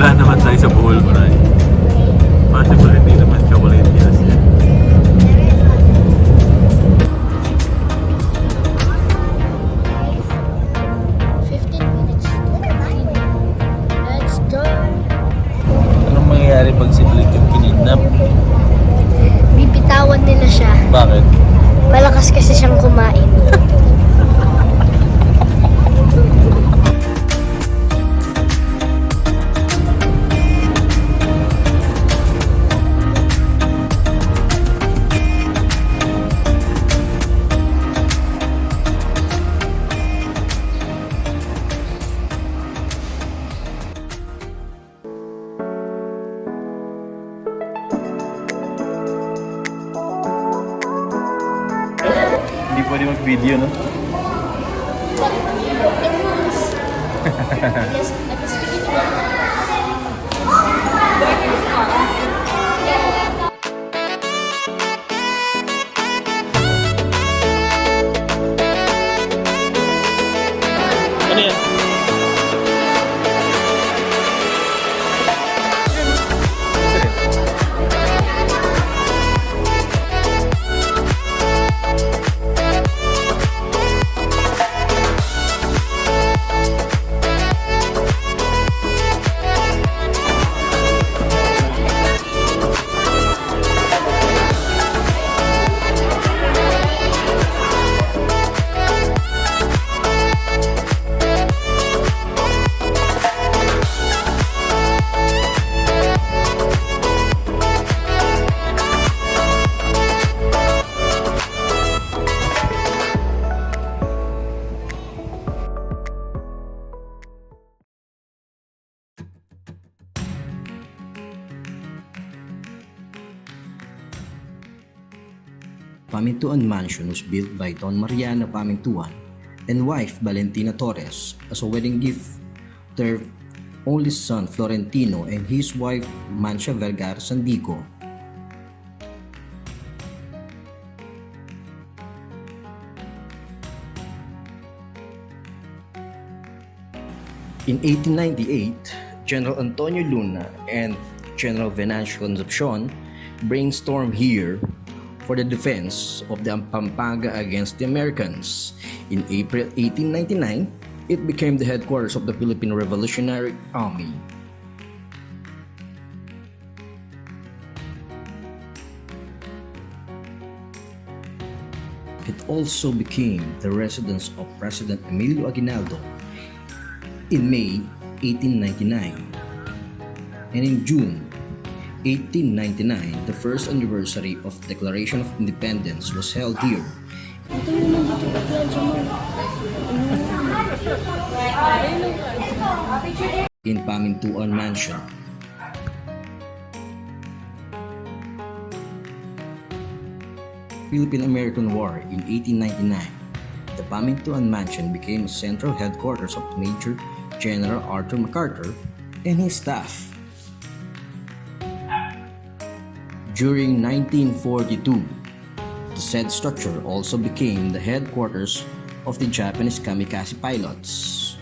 Wala naman tayo sa Bohol, Vrye. Possible hindi naman chocolate yes yan. Let's go! Anong mangyayari pag si Blake yung kinidnap? Bibitawan nila siya. Bakit? Malakas kasi siyang kumain. Hindi pwede mag-video, no? Ano yan? Pamintuan Mansion was built by Don Mariana Pamintuan and wife Valentina Torres as a wedding gift to their only son Florentino and his wife Mancia Vergara Sandico. In 1898, General Antonio Luna and General Venancio Concepcion brainstormed here for the defense of the Pampanga against the Americans. In April 1899, it became the headquarters of the Philippine Revolutionary Army. It also became the residence of President Emilio Aguinaldo in May 1899. And in June 1899, the first anniversary of Declaration of Independence was held here. Ito yung nandito pa plancha mo. In Pamintuan Mansion. Philippine-American War in 1899, the Pamintuan Mansion became a central headquarters of Major General Arthur MacArthur and his staff. During 1942, the said structure also became the headquarters of the Japanese kamikaze pilots.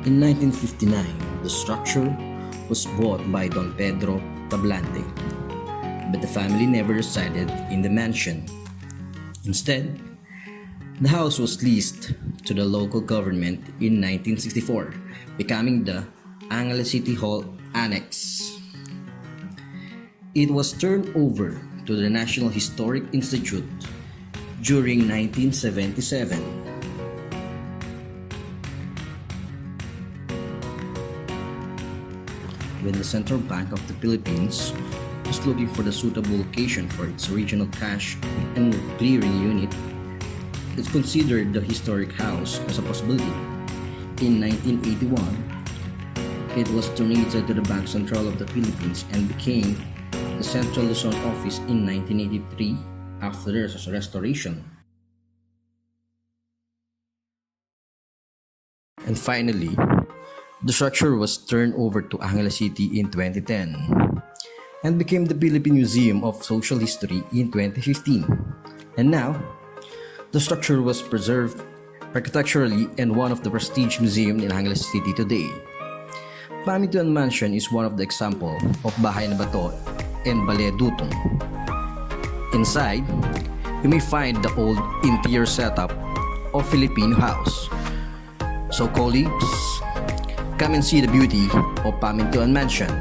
In 1959, the structure was bought by Don Pedro Tablante, but the family never resided in the mansion. Instead, the house was leased to the local government in 1964, becoming the Angeles City Hall Annex. It was turned over to the National Historic Institute during 1977. When the Central Bank of the Philippines was looking for the suitable location for its regional cash and clearing unit, it considered the historic house as a possibility. In 1981, it was donated to the Bank Central of the Philippines and became the Central Luzon office in 1983 after the restoration. And finally, the structure was turned over to Angeles City in 2010 and became the Philippine Museum of Social History in 2015. And now, the structure was preserved architecturally and one of the prestige museum in Angeles City today. Pamituan Mansion is one of the example of Bahay na Bato and Ballet Dutong. Inside, you may find the old interior setup of Filipino house. So colleagues, come and see the beauty of Pamituan Mansion.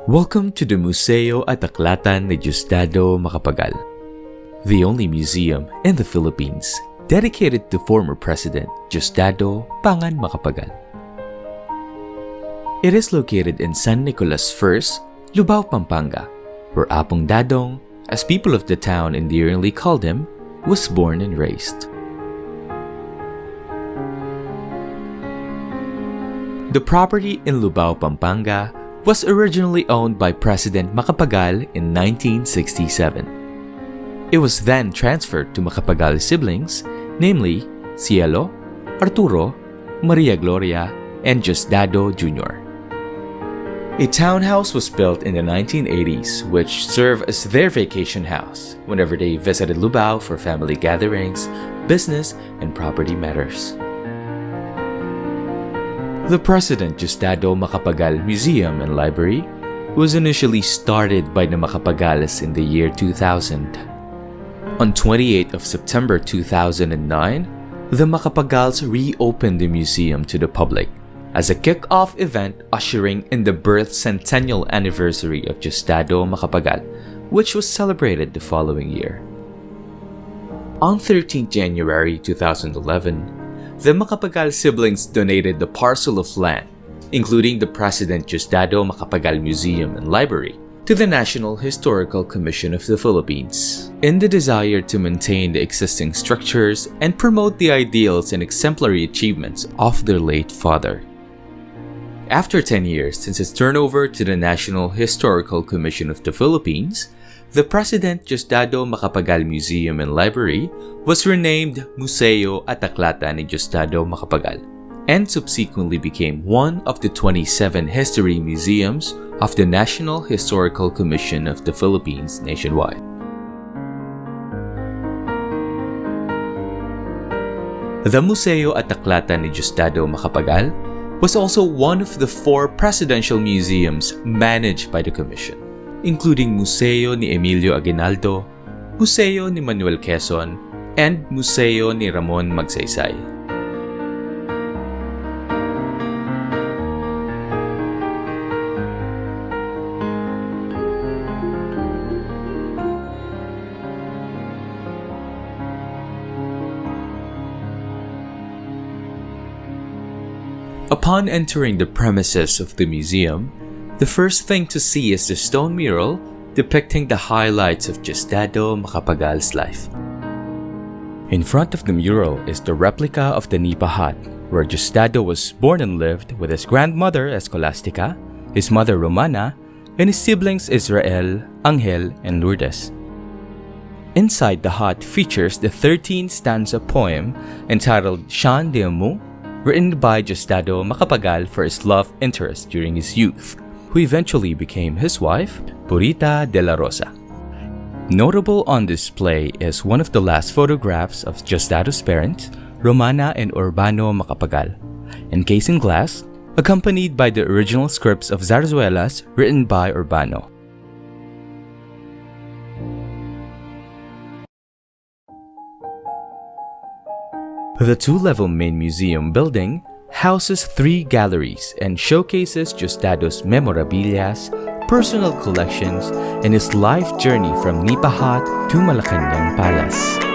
Welcome to the Museo at Aklatan ni Diosdado Macapagal, the only museum in the Philippines dedicated to former President Diosdado Pangan Macapagal. It is located in San Nicolas I, Lubao, Pampanga, where Apong Dadong, as people of the town endearingly called him, was born and raised. The property in Lubao, Pampanga was originally owned by President Macapagal in 1967. It was then transferred to Macapagal's siblings, namely Cielo, Arturo, Maria Gloria, and Diosdado Jr. A townhouse was built in the 1980s which served as their vacation house whenever they visited Lubao for family gatherings, business, and property matters. The President Justado Macapagal Museum and Library was initially started by the Macapagales in the year 2000. On 28th of September 2009, the Macapagals reopened the museum to the public as a kick-off event ushering in the birth centennial anniversary of Justado Macapagal, which was celebrated the following year. On 13 January 2011, the Macapagal siblings donated the parcel of land, including the President Justado Macapagal Museum and Library, to the National Historical Commission of the Philippines, in the desire to maintain the existing structures and promote the ideals and exemplary achievements of their late father. After 10 years since its turnover to the National Historical Commission of the Philippines, the President Justado Macapagal Museum and Library was renamed Museo at Aklata ni Justado Macapagal and subsequently became one of the 27 history museums of the National Historical Commission of the Philippines nationwide. The Museo at Aklata ni Justado Macapagal was also one of the 4 presidential museums managed by the Commission, including Museo ni Emilio Aguinaldo, Museo ni Manuel Quezon, and Museo ni Ramon Magsaysay. Upon entering the premises of the museum, the first thing to see is the stone mural depicting the highlights of Justado Macapagal's life. In front of the mural is the replica of the Nipa hut, where Justado was born and lived with his grandmother Escolastica, his mother Romana, and his siblings Israel, Angel, and Lourdes. Inside the hut features the 13-stanza poem entitled Chant d'Amour, written by Justado Macapagal for his love interest during his youth, who eventually became his wife, Purita de la Rosa. Notable on display is one of the last photographs of Justado's parents, Romana and Urbano Macapagal, encased in glass, accompanied by the original scripts of zarzuelas written by Urbano. The 2-level main museum building houses 3 galleries and showcases Justado's memorabilias, personal collections, and his life journey from Nipa Hut to Malacanang Palace.